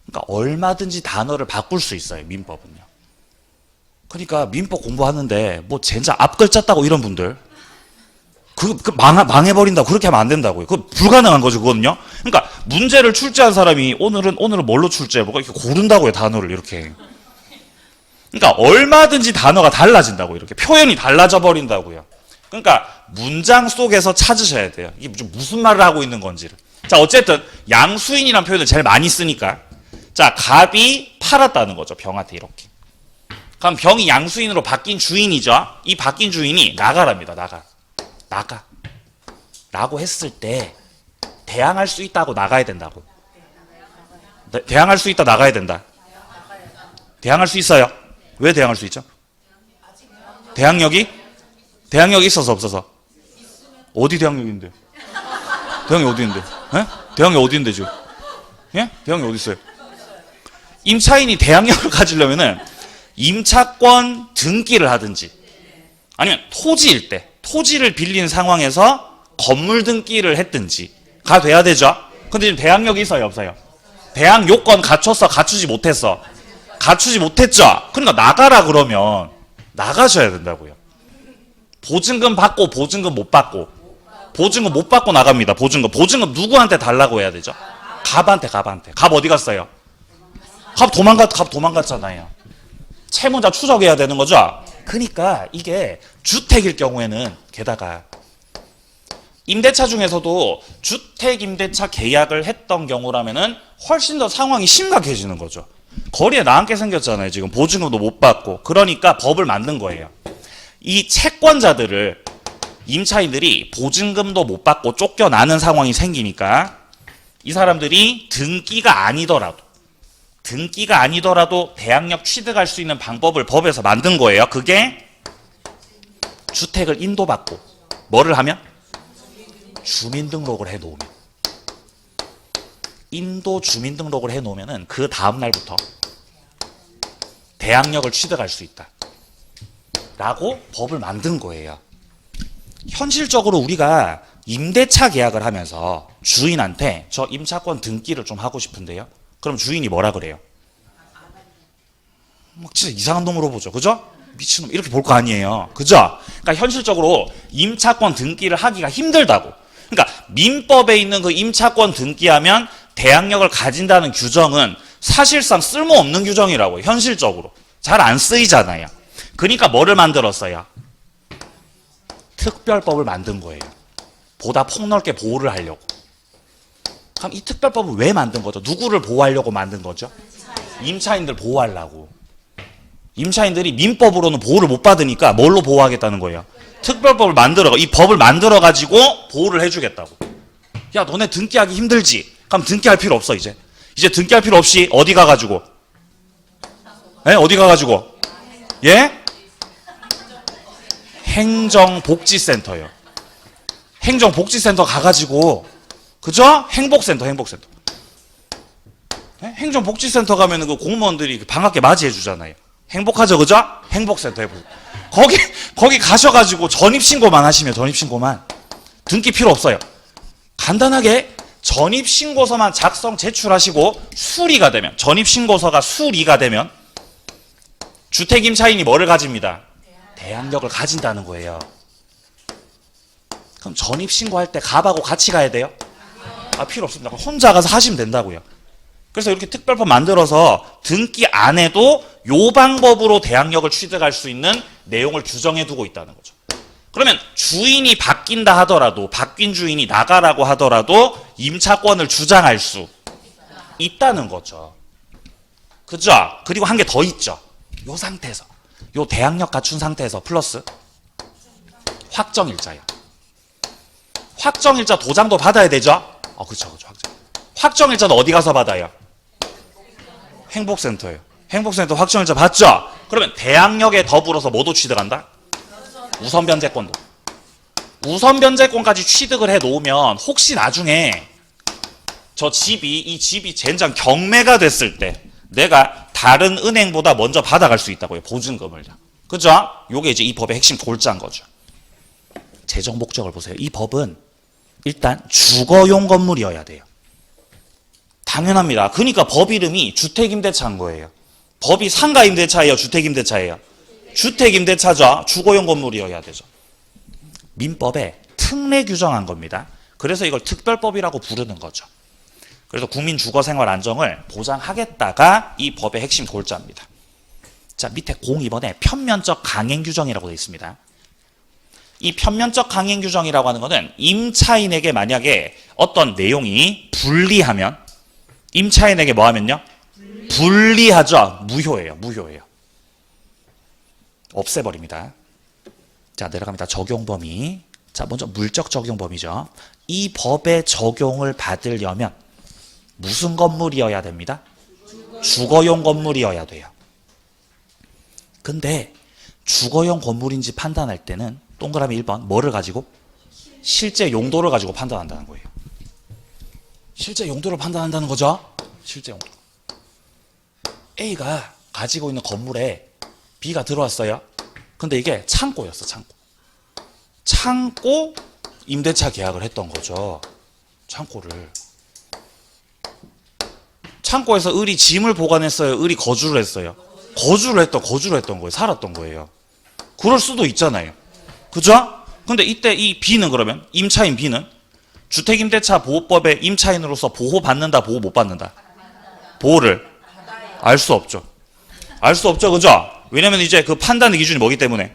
그러니까 얼마든지 단어를 바꿀 수 있어요. 민법은요. 그러니까 민법 공부하는데 뭐 젠장 앞글자 따고 이런 분들 망해버린다고 그렇게 하면 안 된다고요. 그거 불가능한 거죠, 그거는요. 그러니까 문제를 출제한 사람이 오늘은 뭘로 출제해볼까 이렇게 고른다고요, 단어를 이렇게. 그러니까 얼마든지 단어가 달라진다고 이렇게 표현이 달라져 버린다고요. 그러니까 문장 속에서 찾으셔야 돼요. 이게 무슨 말을 하고 있는 건지를. 자, 어쨌든 양수인이라는 표현을 제일 많이 쓰니까 자, 갑이 팔았다는 거죠, 병한테 이렇게. 그럼 병이 양수인으로 바뀐 주인이죠. 이 바뀐 주인이 나가랍니다. 나가 라고 했을 때 대항할 수 있다고 나가야 된다고. 대항할 수 있다 나가야 된다. 대항할 수 있어요. 왜 대항할 수 있죠? 대항력이 있어서 없어서? 어디 대항력이 있는데? 대항이 어디 있는데? 예? 대항이 어디 있는데 지금? 예? 대항이 어디 있어요? 임차인이 대항력을 가지려면은 임차권 등기를 하든지 아니면 토지일 때 토지를 빌린 상황에서 건물 등기를 했든지가 돼야 되죠. 근데 지금 대항력이 있어요, 없어요? 대항 요건 갖췄어, 갖추지 못했어? 갖추지 못했죠. 그러니까 나가라 그러면 나가셔야 된다고요. 보증금 받고 보증금 못 받고 보증금 못 받고 나갑니다. 보증금 누구한테 달라고 해야 되죠? 갑한테. 갑 어디 갔어요? 갑 도망갔잖아요. 채무자 추적해야 되는 거죠. 그러니까 이게 주택일 경우에는 게다가 임대차 중에서도 주택 임대차 계약을 했던 경우라면은 훨씬 더 상황이 심각해지는 거죠. 거리에 나앉게 생겼잖아요. 지금 보증금도 못 받고. 그러니까 법을 만든 거예요. 이 채권자들을 임차인들이 보증금도 못 받고 쫓겨나는 상황이 생기니까 이 사람들이 등기가 아니더라도 대항력 취득할 수 있는 방법을 법에서 만든 거예요. 그게 주택을 인도받고 뭐를 하면? 주민등록을 해놓으면. 인도 주민등록을 해놓으면은 그 다음날부터 대항력을 취득할 수 있다. 라고 법을 만든 거예요. 현실적으로 우리가 임대차 계약을 하면서 주인한테 저 임차권 등기를 좀 하고 싶은데요. 그럼 주인이 뭐라 그래요? 막 진짜 이상한 놈으로 보죠. 그죠? 미친놈 이렇게 볼 거 아니에요. 그죠? 그러니까 현실적으로 임차권 등기를 하기가 힘들다고. 그러니까 민법에 있는 그 임차권 등기하면 대항력을 가진다는 규정은 사실상 쓸모없는 규정이라고요. 현실적으로. 잘 안 쓰이잖아요. 그러니까 뭐를 만들었어요? 특별법을 만든 거예요. 보다 폭넓게 보호를 하려고. 그럼 이 특별법을 왜 만든 거죠? 누구를 보호하려고 만든 거죠? 임차인들 보호하려고. 임차인들이 민법으로는 보호를 못 받으니까 뭘로 보호하겠다는 거예요? 특별법을 이 법을 만들어 가지고 보호를 해주겠다고. 야, 너네 등기하기 힘들지? 그럼 등기할 필요 없어. 이제 등기할 필요 없이 어디 가가지고? 예? 어디 가가지고? 예? 행정복지센터요. 행정복지센터 가가지고, 그죠? 행복센터. 예? 행정복지센터 가면은 그 공무원들이 방학계 맞이해 주잖아요. 행복하죠, 그죠? 행복센터 해보세요. 거기 가셔가지고 전입신고만 하시면 전입신고만. 등기 필요 없어요. 간단하게 전입신고서만 제출하시고 수리가 되면, 전입신고서가 수리가 되면 주택임차인이 뭐를 가집니다? 대항력을 가진다는 거예요. 그럼 전입신고할 때 갑하고 같이 가야 돼요? 필요 없습니다. 혼자 가서 하시면 된다고요. 그래서 이렇게 특별법 만들어서 등기 안 해도 요 방법으로 대항력을 취득할 수 있는 내용을 규정해 두고 있다는 거죠. 그러면 주인이 바뀐다 하더라도, 바뀐 주인이 나가라고 하더라도 임차권을 주장할 수 있다는 거죠. 그죠? 그리고 한 개 더 있죠. 요 상태에서, 요 대항력 갖춘 상태에서 플러스 확정일자요. 확정일자 도장도 받아야 되죠? 그쵸. 확정일자는 어디 가서 받아요? 행복센터예요. 행복센터 확정일자 받죠? 그러면 대항력에 더불어서 뭐도 취득한다? 우선변제권도. 우선변제권까지 취득을 해 놓으면 혹시 나중에 이 집이 젠장 경매가 됐을 때 내가 다른 은행보다 먼저 받아갈 수 있다고요. 보증금을. 그죠? 요게 이제 이 법의 핵심 골자인 거죠. 재정 목적을 보세요. 이 법은 일단 주거용 건물이어야 돼요. 당연합니다. 그러니까 법 이름이 주택임대차인 거예요. 법이 상가임대차예요, 주택임대차예요? 주택임대차죠. 주거용 건물이어야 되죠. 민법에 특례 규정한 겁니다. 그래서 이걸 특별법이라고 부르는 거죠. 그래서 국민 주거생활 안정을 보장하겠다가 이 법의 핵심 골자입니다. 자, 밑에 02번에 편면적 강행 규정이라고 되어 있습니다. 이 편면적 강행 규정이라고 하는 것은 임차인에게 만약에 어떤 내용이 불리하면 임차인에게 뭐 하면요? 불리하죠. 무효예요. 무효예요. 없애버립니다. 자, 내려갑니다. 적용 범위. 자, 먼저 물적 적용 범위죠. 이 법의 적용을 받으려면 무슨 건물이어야 됩니다? 주거용 건물이어야 돼요. 근데 주거용 건물인지 판단할 때는 동그라미 1번 뭐를 가지고? 실제 용도를 가지고 판단한다는 거예요. 실제 용도를 판단한다는 거죠. 실제 용도. A가 가지고 있는 건물에 B가 들어왔어요. 근데 이게 창고였어. 창고 임대차 계약을 했던 거죠. 창고를. 창고에서 을이 짐을 보관했어요. 을이 거주를 했어요. 거주를 했던 거예요. 살았던 거예요. 그럴 수도 있잖아요. 그죠? 근데 이때 이 B는 그러면 임차인 B는 주택임대차 보호법에 임차인으로서 보호받는다, 보호 못 받는다? 보호를 알 수 없죠. 알 수 없죠. 그죠? 왜냐면 이제 그 판단의 기준이 뭐기 때문에?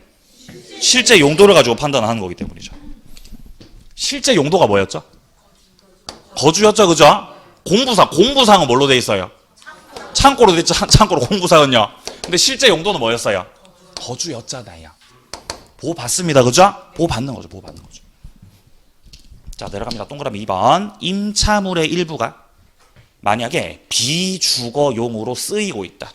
실제 용도를 가지고 판단하는 거기 때문이죠. 실제 용도가 뭐였죠? 거주였죠. 그죠? 공부상은 뭘로 돼 있어요? 창고로 돼 있죠. 창고로 공부상은요. 근데 실제 용도는 뭐였어요? 거주였잖아요. 보호받습니다. 그죠? 보호받는 거죠. 자, 내려갑니다. 동그라미 2번. 임차물의 일부가 만약에 비주거용으로 쓰이고 있다.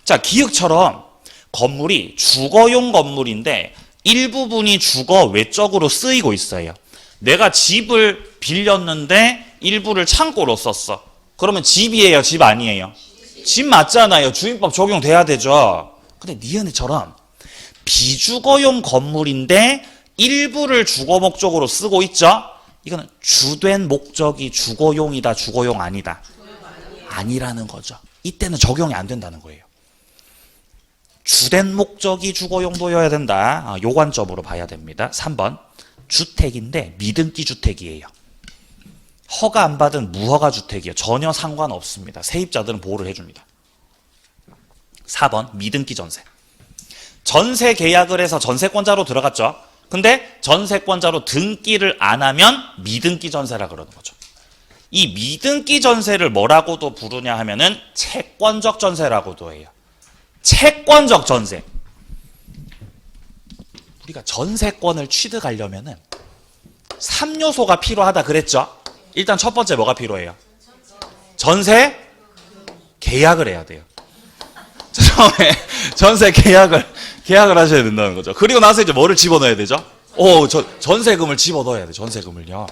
자, 기역처럼 건물이 주거용 건물인데 일부분이 주거 외적으로 쓰이고 있어요. 내가 집을 빌렸는데 일부를 창고로 썼어. 그러면 집이에요? 집 아니에요? 집 맞잖아요. 주임법 적용돼야 되죠. 근데 니은이처럼 비주거용 건물인데 일부를 주거 목적으로 쓰고 있죠. 이거는 주된 목적이 주거용이다, 주거용 아니다? 아니라는 거죠. 이때는 적용이 안 된다는 거예요. 주된 목적이 주거용도여야 된다. 요 관점으로 봐야 됩니다. 3번. 주택인데 미등기 주택이에요. 허가 안 받은 무허가 주택이에요. 전혀 상관없습니다. 세입자들은 보호를 해줍니다. 4번. 미등기 전세. 전세 계약을 해서 전세권자로 들어갔죠. 근데 전세권자로 등기를 안 하면 미등기 전세라 그러는 거죠. 이 미등기 전세를 뭐라고도 부르냐 하면은 채권적 전세라고도 해요. 채권적 전세. 우리가 전세권을 취득하려면은 3요소가 필요하다 그랬죠. 일단 첫 번째 뭐가 필요해요? 전세 계약을 해야 돼요. 처음에 전세 계약을 하셔야 된다는 거죠. 그리고 나서 이제 뭐를 집어넣어야 되죠? 전세금을 집어넣어야 돼. 전세금을요.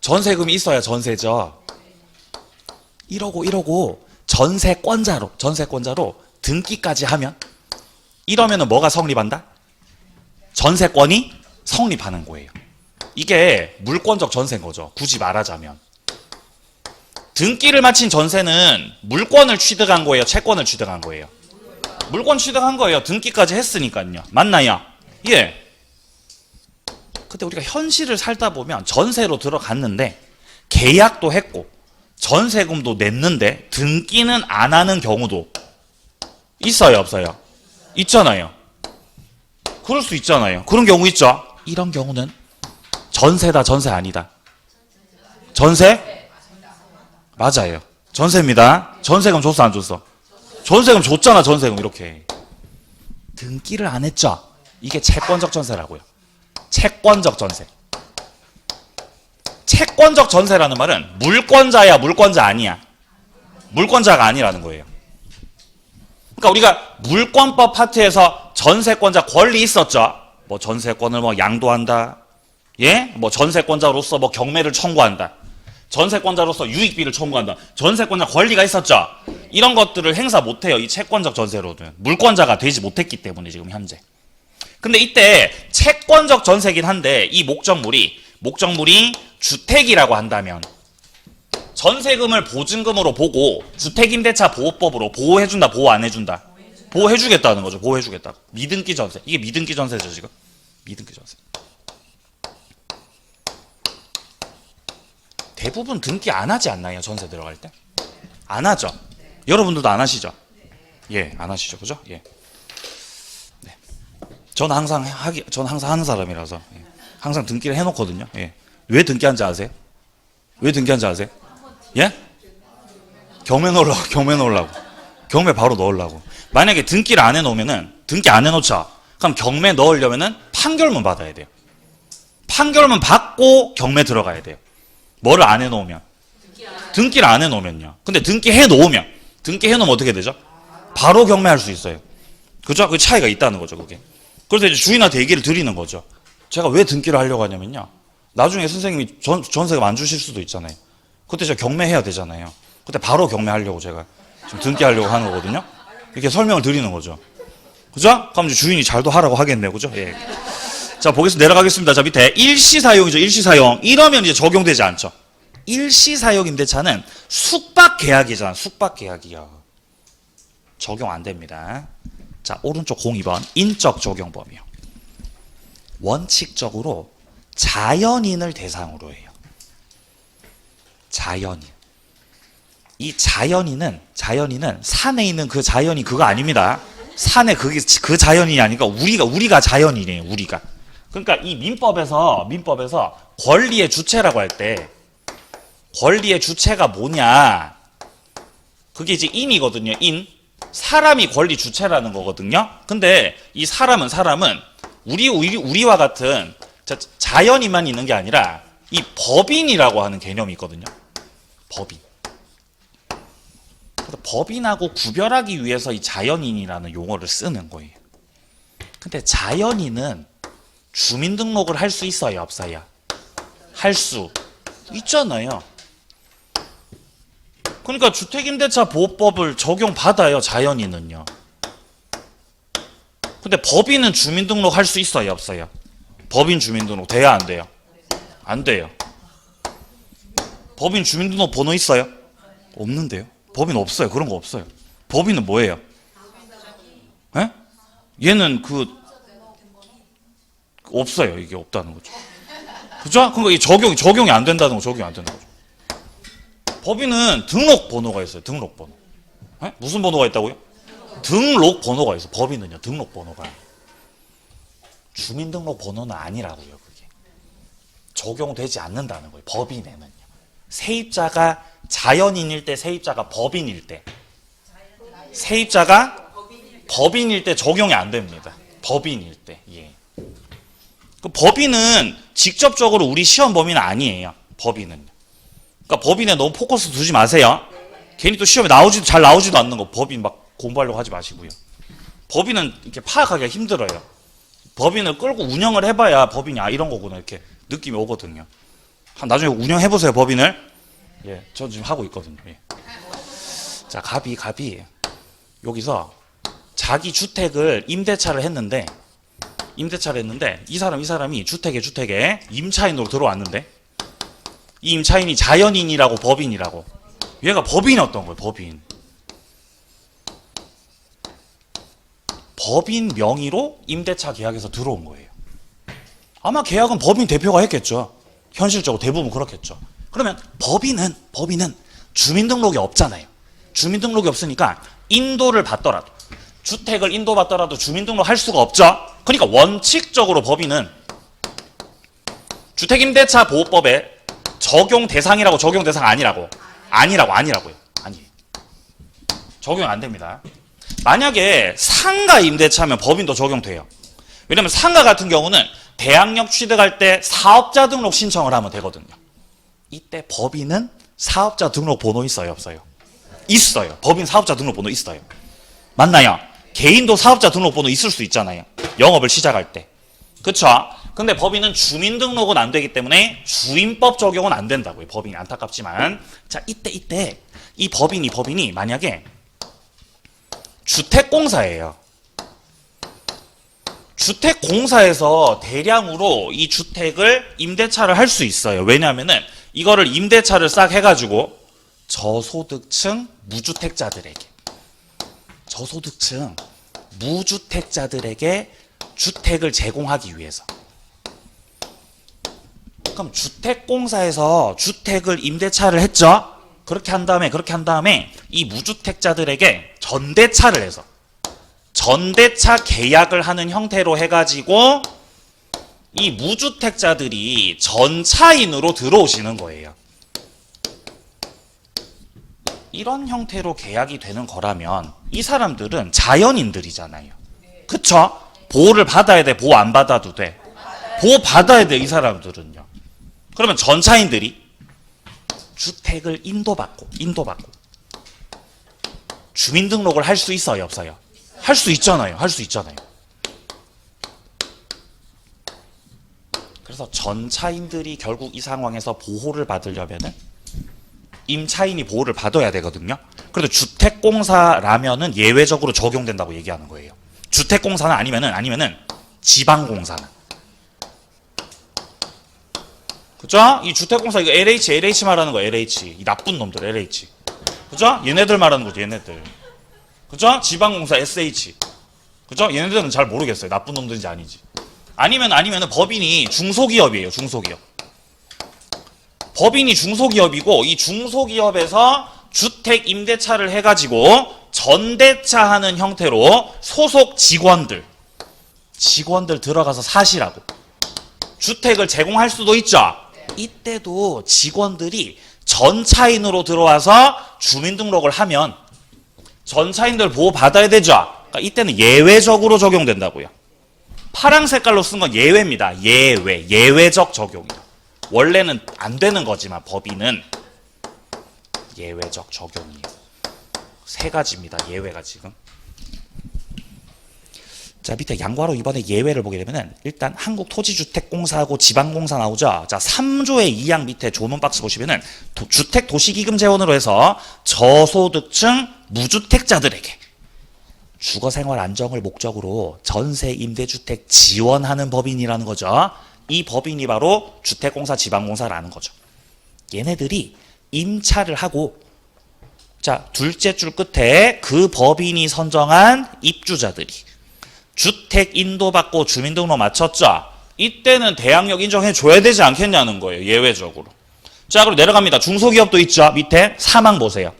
전세금이 있어야 전세죠. 이러고 전세권자로 등기까지 하면 이러면은 뭐가 성립한다? 전세권이 성립하는 거예요. 이게 물권적 전세인 거죠. 굳이 말하자면. 등기를 마친 전세는 물권을 취득한 거예요? 채권을 취득한 거예요? 물권 취득한 거예요. 등기까지 했으니까요. 맞나요? 예. 근데 우리가 현실을 살다 보면 전세로 들어갔는데 계약도 했고 전세금도 냈는데 등기는 안 하는 경우도 있어요, 없어요? 있잖아요. 그럴 수 있잖아요. 그런 경우 있죠. 이런 경우는 전세다, 전세 아니다? 전세? 맞아요. 전세입니다. 전세금 줬어, 안 줬어? 전세금 줬잖아. 전세금 이렇게. 등기를 안 했죠. 이게 채권적 전세라고요. 채권적 전세. 채권적 전세라는 말은 물권자야, 물권자 아니야? 물권자가 아니라는 거예요. 그러니까 우리가 물권법 파트에서 전세권자 권리 있었죠. 뭐 전세권을 뭐 양도한다. 예? 뭐 전세권자로서 뭐 경매를 청구한다. 전세권자로서 유익비를 청구한다. 전세권자 권리가 있었죠. 이런 것들을 행사 못해요. 이 채권적 전세로는. 물권자가 되지 못했기 때문에 지금 현재. 근데 이때 채권적 전세긴 한데 이 목적물이 주택이라고 한다면 전세금을 보증금으로 보고 주택임대차 보호법으로 보호해준다, 보호 안 해준다? 보호해주겠다는 거죠. 보호해주겠다. 미등기 전세. 이게 미등기 전세죠, 지금. 미등기 전세. 대부분 등기 안 하지 않나요? 전세 들어갈 때? 안 하죠? 여러분들도 안 하시죠? 예, 안 하시죠. 그죠? 예. 네. 저는 항상 하는 사람이라서. 예. 항상 등기를 해놓거든요. 예. 왜 등기한지 아세요? 왜 등기한지 아세요? 예? 경매 넣으려고, 경매 넣으려고. 경매 바로 넣으려고. 만약에 등기를 안 해놓으면은, 등기 안 해놓자. 그럼 경매 넣으려면은 판결문 받아야 돼요. 판결문 받고 경매 들어가야 돼요. 뭐를 안 해놓으면? 등기를 안 해놓으면요. 근데 등기 해놓으면 어떻게 되죠? 바로 경매할 수 있어요. 그죠? 그 차이가 있다는 거죠, 그게. 그래서 이제 주인한테 얘기를 드리는 거죠. 제가 왜 등기를 하려고 하냐면요. 나중에 선생님이 전세금 안 주실 수도 있잖아요. 그때 제가 경매해야 되잖아요. 그때 바로 경매하려고 제가 지금 등기하려고 하는 거거든요. 이렇게 설명을 드리는 거죠. 그죠? 그럼 이제 주인이 잘도 하라고 하겠네요. 그죠? 예. 자, 보겠습니다. 내려가겠습니다. 자, 밑에 일시사용이죠. 일시사용. 이러면 이제 적용되지 않죠. 일시사용 임대차는 숙박계약이잖아. 숙박계약이야. 적용 안 됩니다. 자, 오른쪽 02번. 인적 적용 범위요. 원칙적으로 자연인을 대상으로 해요. 자연인. 이 자연인은 산에 있는 그 자연이 그거 아닙니다. 산에 그 자연인이 아니니까 우리가 자연인이에요. 우리가. 그러니까 이 민법에서 권리의 주체라고 할 때 권리의 주체가 뭐냐? 그게 이제 인이거든요. 인. 사람이 권리 주체라는 거거든요. 근데 이 사람은 우리와 같은 자연인만 있는 게 아니라 이 법인이라고 하는 개념이 있거든요. 법인. 그래서 법인하고 구별하기 위해서 이 자연인이라는 용어를 쓰는 거예요. 근데 자연인은 주민등록을 할 수 있어요, 없어요? 할 수 있잖아요. 그러니까 주택임대차 보호법을 적용받아요, 자연인은요. 근데 법인은 주민등록 할 수 있어요, 없어요? 법인 주민등록 돼야 안 돼요? 안 돼요. 법인 주민등록 번호 있어요? 없는데요? 법인 없어요. 그런 거 없어요. 법인은 뭐예요? 에? 얘는 없어요. 이게 없다는 거죠. 그죠? 그러니까 이 적용이 안 된다는 거, 적용이 안 되는 거죠. 법인은 등록번호가 있어요. 등록번호. 에? 무슨 번호가 있다고요? 등록번호가 있어요. 법인은요, 등록번호가. 주민등록번호는 아니라고요, 그게. 적용되지 않는다는 거예요, 법인에는요. 세입자가 자연인일 때, 세입자가 법인일 때. 세입자가 법인일 때 적용이 안 됩니다. 법인일 때. 예. 그 법인은 직접적으로 우리 시험 범위는 아니에요. 법인은. 그러니까 법인에 너무 포커스 두지 마세요. 괜히 또 시험에 잘 나오지도 않는 거 법인 막 공부하려고 하지 마시고요. 법인은 이렇게 파악하기가 힘들어요. 법인을 끌고 운영을 해봐야 법인이 이런 거구나 이렇게 느낌이 오거든요. 나중에 운영해보세요, 법인을. 예, 저 지금 하고 있거든요. 예. 자, 갑이 여기서 자기 주택을 임대차를 했는데 이 사람이 주택에 임차인으로 들어왔는데 이 임차인이 자연인이라고 법인이라고. 얘가 법인이었던 거예요, 법인. 법인 명의로 임대차 계약에서 들어온 거예요. 아마 계약은 법인 대표가 했겠죠. 현실적으로 대부분 그렇겠죠. 그러면 법인은 주민등록이 없잖아요. 주민등록이 없으니까 인도를 받더라도, 주택을 인도받더라도 주민등록 할 수가 없죠. 그러니까 원칙적으로 법인은 주택임대차 보호법에 적용 대상이라고, 적용 대상 아니라고요. 아니에요. 적용 안 됩니다. 만약에 상가 임대차면 법인도 적용돼요. 왜냐면 상가 같은 경우는 대항력 취득할 때 사업자 등록 신청을 하면 되거든요. 이때 법인은 사업자 등록 번호 있어요, 없어요? 있어요. 법인 사업자 등록 번호 있어요. 맞나요? 개인도 사업자 등록 번호 있을 수 있잖아요. 영업을 시작할 때. 그쵸? 근데 법인은 주민등록은 안 되기 때문에 주임법 적용은 안 된다고요. 법인이 안타깝지만. 자, 이때 이 법인이 만약에 주택공사예요. 주택공사에서 대량으로 이 주택을 임대차를 할 수 있어요. 왜냐하면은 이거를 임대차를 싹 해가지고 저소득층 무주택자들에게, 저소득층 무주택자들에게 주택을 제공하기 위해서. 그럼 주택공사에서 주택을 임대차를 했죠. 그렇게 한 다음에 이 무주택자들에게 전대차를 해서 전대차 계약을 하는 형태로 해가지고 이 무주택자들이 전차인으로 들어오시는 거예요. 이런 형태로 계약이 되는 거라면 이 사람들은 자연인들이잖아요. 그쵸? 보호를 받아야 돼? 보호 안 받아도 돼? 보호 받아야 돼, 이 사람들은요. 그러면 전차인들이 주택을 인도받고 주민등록을 할 수 있어요, 없어요? 할 수 있잖아요. 할 수 있잖아요. 그래서 전차인들이 결국 이 상황에서 보호를 받으려면은 임차인이 보호를 받아야 되거든요. 그래도 주택공사라면은 예외적으로 적용된다고 얘기하는 거예요. 주택공사는 아니면은 지방공사는. 그죠? 이 주택공사 이거 LH 말하는 거 LH. 이 나쁜 놈들 LH. 그죠? 얘네들 말하는 거죠, 얘네들. 그죠? 지방공사 SH. 그죠? 얘네들은 잘 모르겠어요. 나쁜 놈들인지 아닌지. 아니면은 법인이 중소기업이에요, 중소기업. 법인이 중소기업이고 이 중소기업에서 주택 임대차를 해가지고 전대차 하는 형태로 소속 직원들 들어가서 사시라고 주택을 제공할 수도 있죠. 이때도 직원들이 전차인으로 들어와서 주민등록을 하면 전차인들 보호 받아야 되죠. 그러니까 이때는 예외적으로 적용된다고요. 파랑 색깔로 쓴 건 예외입니다. 예외적 적용이요. 원래는 안 되는 거지만 법인은 예외적 적용이에요. 세 가지입니다. 예외가 지금. 자, 밑에 양괄호 이번에 예외를 보게 되면은 일단 한국토지주택공사하고 지방공사 나오죠. 자, 3조의 2항 밑에 조문 박스 보시면은 주택도시기금 재원으로 해서 저소득층 무주택자들에게 주거생활 안정을 목적으로 전세 임대주택 지원하는 법인이라는 거죠. 이 법인이 바로 주택공사, 지방공사라는 거죠. 얘네들이 임차를 하고 자, 둘째 줄 끝에 그 법인이 선정한 입주자들이 주택 인도받고 주민등록 마쳤죠. 이때는 대항력 인정해줘야 되지 않겠냐는 거예요. 예외적으로. 자, 그리고 내려갑니다. 중소기업도 있죠. 밑에 3항 보세요.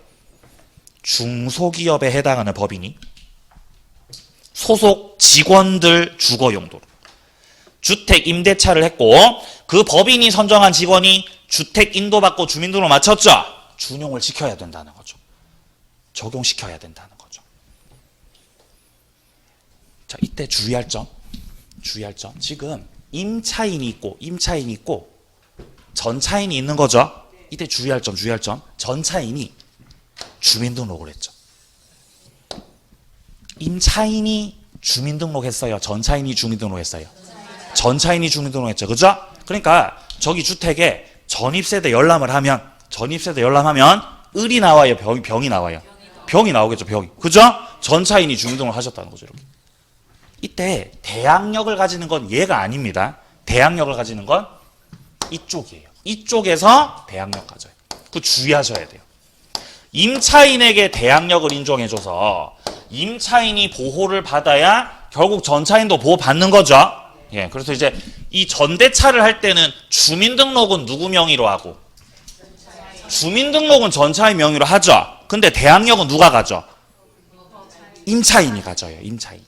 중소기업에 해당하는 법인이 소속 직원들 주거 용도로 주택 임대차를 했고 그 법인이 선정한 직원이 주택 인도받고 주민등록 마쳤죠. 준용을 시켜야 된다는 거죠. 적용시켜야 된다는 거죠. 자, 이때 주의할 점. 지금 임차인이 있고 전차인이 있는 거죠. 이때 주의할 점. 전차인이 주민등록을 했죠. 임차인이 주민등록했어요. 전차인이 주민등록했어요. 전차인이 주민등록했죠. 그죠? 그러니까 저기 주택에 전입세대 열람하면 을이 나와요. 병이 나와요. 병이 나오겠죠. 병이. 그죠? 전차인이 주민등록을 하셨다는 거죠. 이렇게. 이때 대항력을 가지는 건 얘가 아닙니다. 대항력을 가지는 건 이쪽이에요. 이쪽에서 대항력 가져요. 그 주의하셔야 돼요. 임차인에게 대항력을 인정해줘서 임차인이 보호를 받아야 결국 전차인도 보호받는 거죠. 예, 그래서 이제 이 전대차를 할 때는 주민등록은 누구 명의로 하고 주민등록은 전차인 명의로 하죠. 근데 대항력은 누가 가져? 임차인이 가져요. 임차인.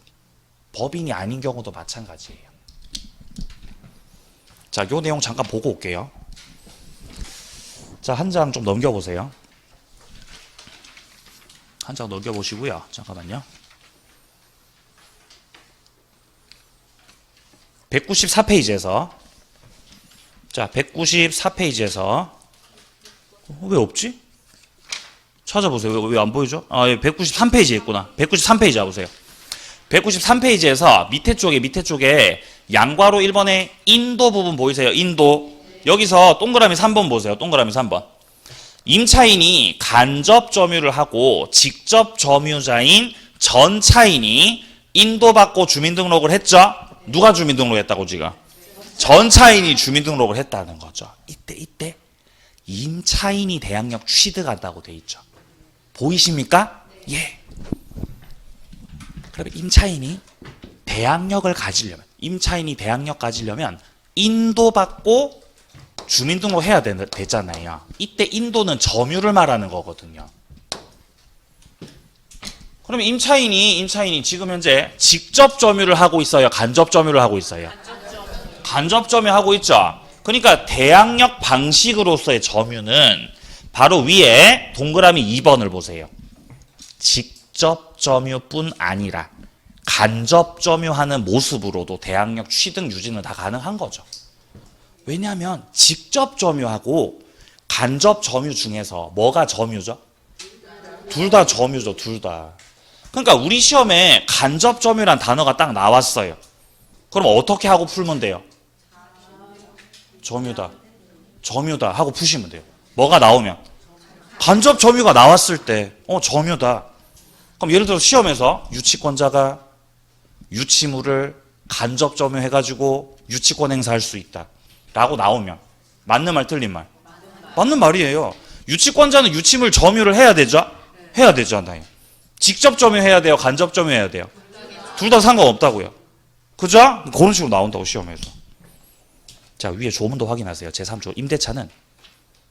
법인이 아닌 경우도 마찬가지예요. 자, 요 내용 잠깐 보고 올게요. 자, 한 장 좀 넘겨보세요. 한 장 넘겨보시고요. 잠깐만요. 194페이지에서 자, 194페이지에서 왜 없지? 찾아보세요. 왜 안 보이죠? 아, 193페이지에 있구나. 193페이지 와보세요. 193페이지에서 밑에 쪽에 양괄호 1번에 인도 부분 보이세요? 인도. 여기서 동그라미 3번 보세요. 동그라미 3번. 임차인이 간접 점유를 하고 직접 점유자인 전차인이 인도받고 주민등록을 했죠? 누가 주민등록했다고 지금? 전차인이 주민등록을 했다는 거죠. 이때 임차인이 대항력 취득한다고 돼 있죠. 보이십니까? 예. 그러면 임차인이 대항력을 가지려면, 임차인이 대항력 가지려면 인도받고 주민등록 해야 되잖아요. 이때 인도는 점유를 말하는 거거든요. 그러면 임차인이 지금 현재 직접 점유를 하고 있어요? 간접 점유를 하고 있어요? 간접 점유하고 있죠. 그러니까 대항력 방식으로서의 점유는 바로 위에 동그라미 2번을 보세요. 직접 점유뿐 아니라 간접 점유하는 모습으로도 대항력 취득 유지는 다 가능한 거죠. 왜냐하면 직접 점유하고 간접 점유 중에서 뭐가 점유죠? 둘 다 점유죠. 둘 다. 그러니까 우리 시험에 간접 점유란 단어가 딱 나왔어요. 그럼 어떻게 하고 풀면 돼요? 점유다. 점유다 하고 푸시면 돼요. 뭐가 나오면? 간접 점유가 나왔을 때 점유다. 그럼 예를 들어 시험에서 유치권자가 유치물을 간접 점유해가지고 유치권 행사할 수 있다 라고 나오면 맞는 말 틀린 말? 맞는 말이에요. 유치권자는 유치물 점유를 해야 되죠? 해야 되잖아요. 직접 점유해야 돼요? 간접 점유해야 돼요? 둘 다 상관없다고요. 그죠? 그런 식으로 나온다고 시험에서. 자, 위에 조문도 확인하세요. 제3조 임대차는,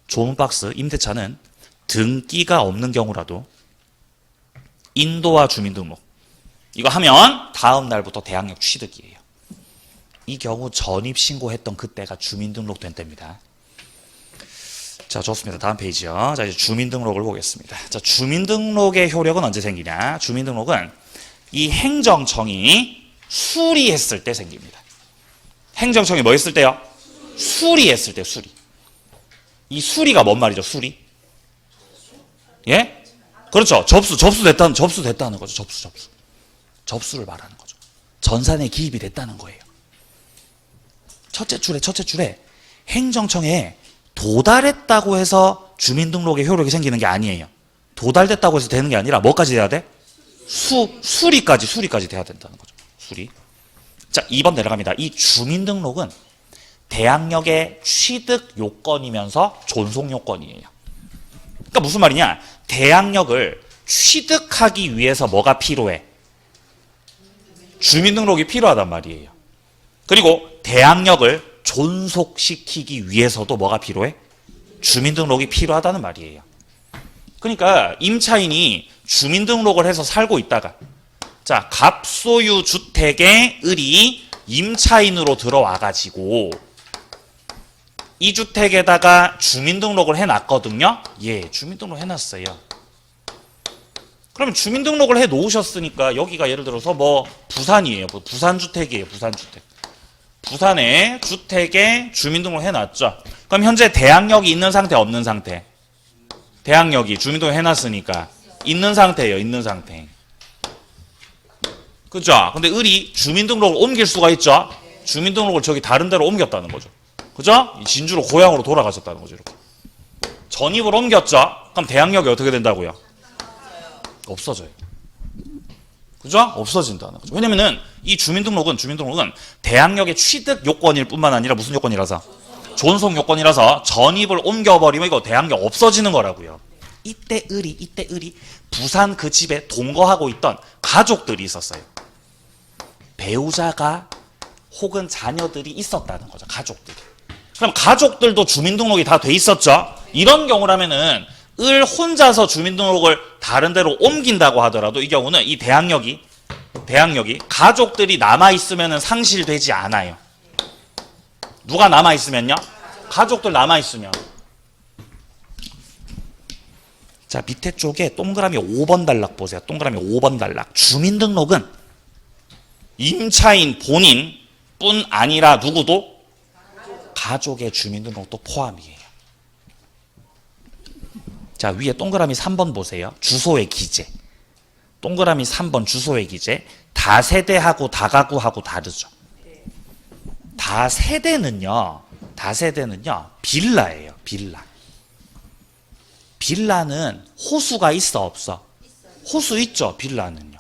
조문 박스 임대차는 등기가 없는 경우라도 인도와 주민등록 이거 하면 다음 날부터 대항력 취득이에요. 이 경우 전입신고했던 그때가 주민등록된 때입니다. 자, 좋습니다. 다음 페이지요. 자, 이제 주민등록을 보겠습니다. 자, 주민등록의 효력은 언제 생기냐? 주민등록은 이 행정청이 수리했을 때 생깁니다. 행정청이 뭐 했을 때요? 수리했을 때, 수리. 이 수리가 뭔 말이죠? 수리? 예? 그렇죠. 접수됐다는 거죠. 접수를 말하는 거죠. 전산에 기입이 됐다는 거예요. 첫째 줄에 행정청에 도달했다고 해서 주민등록의 효력이 생기는 게 아니에요. 도달됐다고 해서 되는 게 아니라 뭐까지 돼야 돼? 수리까지 돼야 된다는 거죠. 수리. 자, 2번 내려갑니다. 이 주민등록은 대항력의 취득 요건이면서 존속 요건이에요. 그러니까 무슨 말이냐? 대항력을 취득하기 위해서 뭐가 필요해? 주민등록이 필요하단 말이에요. 그리고 대항력을 존속시키기 위해서도 뭐가 필요해? 주민등록이 필요하다는 말이에요. 그러니까 임차인이 주민등록을 해서 살고 있다가 자, 갑소유 주택의 을이 임차인으로 들어와가지고 이 주택에다가 주민등록을 해놨거든요. 예, 주민등록 해놨어요. 그러면 주민등록을 해 놓으셨으니까 여기가 예를 들어서 뭐 부산이에요. 부산주택이에요. 부산주택. 부산에 주택에 주민등록 해놨죠. 그럼 현재 대항력이 있는 상태, 없는 상태? 대항력이 주민등록 해놨으니까 있는 상태예요. 있는 상태. 그죠? 근데 을이 주민등록을 옮길 수가 있죠. 주민등록을 저기 다른 데로 옮겼다는 거죠. 그죠? 진주로 고향으로 돌아가셨다는 거죠. 이렇게. 전입을 옮겼죠. 그럼 대항력이 어떻게 된다고요? 없어져요. 그죠? 없어진다는 거죠. 왜냐면은 이 주민등록은 대항력의 취득 요건일 뿐만 아니라 무슨 요건이라서? 존속 요건이라서 전입을 옮겨버리면 이거 대항력 없어지는 거라고요. 이때 을이 부산 그 집에 동거하고 있던 가족들이 있었어요. 배우자가 혹은 자녀들이 있었다는 거죠. 가족들이. 그럼 가족들도 주민등록이 다 돼 있었죠. 이런 경우라면은 을 혼자서 주민등록을 다른 데로 옮긴다고 하더라도 이 경우는 이 대항력이 가족들이 남아있으면 상실되지 않아요. 누가 남아있으면요? 가족들 남아있으면. 자, 밑에 쪽에 동그라미 5번 단락 보세요. 동그라미 5번 단락. 주민등록은 임차인 본인뿐 아니라 누구도 가족의 주민등록도 포함이에요. 자, 위에 동그라미 3번 보세요. 주소의 기재. 동그라미 3번 주소의 기재. 다세대하고 다가구하고 다르죠. 다세대는요. 빌라예요. 빌라는 호수가 있어 없어? 호수 있죠. 빌라는요.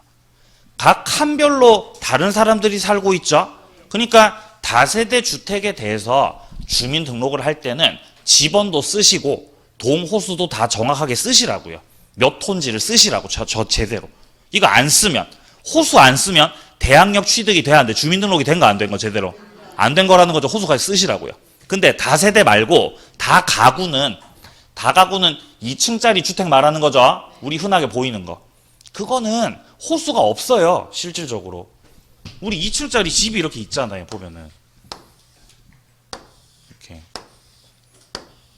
각 칸별로 다른 사람들이 살고 있죠. 그러니까 다세대 주택에 대해서 주민등록을 할 때는 지번도 쓰시고 동호수도 다 정확하게 쓰시라고요. 몇 톤지를 쓰시라고 저 제대로. 이거 안 쓰면 호수 안 쓰면 대항력 취득이 돼야 안 돼? 주민등록이 된 거 안 된 거 제대로? 안 된 거라는 거죠. 호수까지 쓰시라고요. 근데 다세대 말고 다가구는 2층짜리 주택 말하는 거죠. 우리 흔하게 보이는 거. 그거는 호수가 없어요. 실질적으로. 우리 2층짜리 집이 이렇게 있잖아요. 보면은. 이렇게.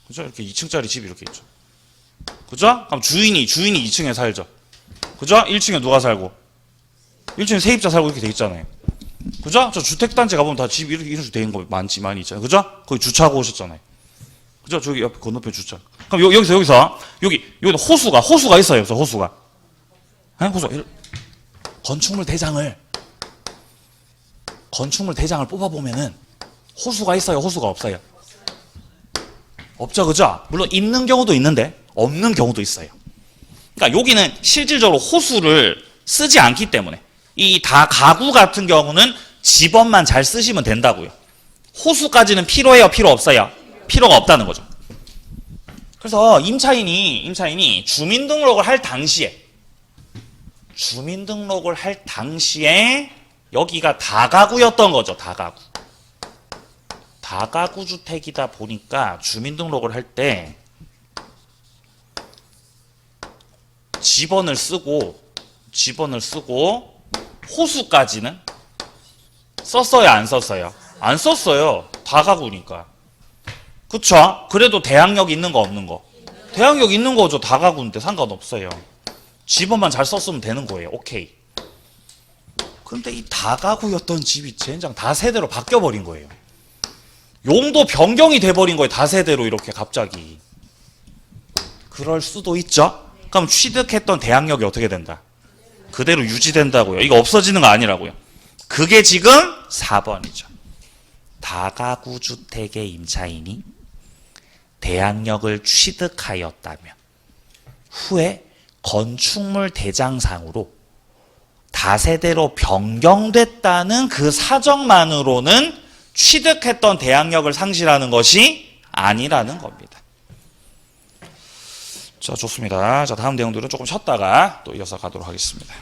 그죠? 이렇게 2층짜리 집이 이렇게 있죠. 그죠? 그럼 주인이 2층에 살죠. 그죠? 1층에 누가 살고? 1층에 세입자 살고 이렇게 돼 있잖아요. 그죠? 저 주택단지 가보면 다 집 이렇게 이런 식으로 돼 있는 거 많이 있잖아요. 그죠? 거기 주차하고 오셨잖아요. 그죠? 저기 옆에 건너편 주차. 그럼 여기서 여기 호수가 있어요. 여기서 호수가. 네? 건축물 대장을 뽑아보면은 호수가 있어요. 호수가 없어요. 없죠. 그죠? 물론 있는 경우도 있는데 없는 경우도 있어요. 그러니까 여기는 실질적으로 호수를 쓰지 않기 때문에 이 다가구 같은 경우는 집원만 잘 쓰시면 된다고요. 호수까지는 필요해요? 필요 없어요? 필요가 없다는 거죠. 그래서 임차인이 주민등록을 할 당시에 여기가 다가구였던 거죠. 다가구 주택이다 보니까 주민등록을 할 때 집원을 쓰고 호수까지는 썼어요, 안 썼어요? 안 썼어요. 다가구니까. 그쵸? 그래도 대항력 있는 거 없는 거? 대항력 있는 거죠. 다가구인데 상관없어요. 집원만 잘 썼으면 되는 거예요. 오케이. 근데 이 다가구였던 집이 젠장 다세대로 바뀌어버린 거예요. 용도 변경이 돼버린 거예요. 다세대로 이렇게 갑자기. 그럴 수도 있죠. 그럼 취득했던 대항력이 어떻게 된다? 그대로 유지된다고요. 이거 없어지는 거 아니라고요. 그게 지금 4번이죠. 다가구 주택의 임차인이 대항력을 취득하였다면 후에 건축물 대장상으로 다세대로 변경됐다는 그 사정만으로는 취득했던 대항력을 상실하는 것이 아니라는 겁니다. 자, 좋습니다. 자, 다음 내용들은 조금 쉬었다가 또 이어서 가도록 하겠습니다.